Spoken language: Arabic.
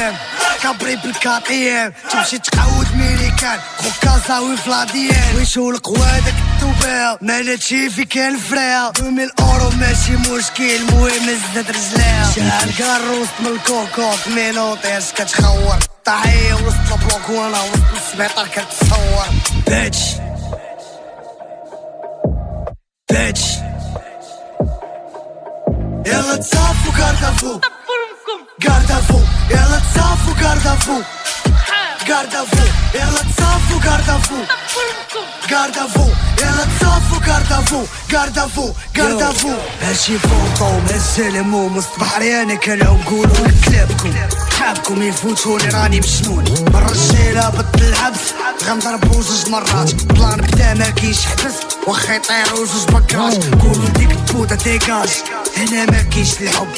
ايام كابري بالكاطيام تمشي تقعود ميريكان خو كازاوي فلاديان ويشو القوادك الدوبال مالتشي في كان الفريا 2000 اورو ماشي مشكل المهم نزداد رجليها شحال كاروس من الكوكوط مينوطيش كتخور طاحية وسط البلوك وانا وسط السبيطار كتصور بيتش بيتش يلا تصافوا كاردافو كاردافو يلا تصافوا كاردافو كاردافو يلا تصافوا كاردافو كاردافو يلا تصافوا كاردافو كاردافو كاردافو هاشي فوطو مازال مصباح رياني كانوا نقولوا لكلابكم حابكم يفوتوني راني مشنون مرة الشيلة بطل العبس غنضربو زوج مرات بلان بدا ماكينش حبس واخا يطيرو زوج بكراش قولوا ديك البودة ديكاج هنا ماكينش الحب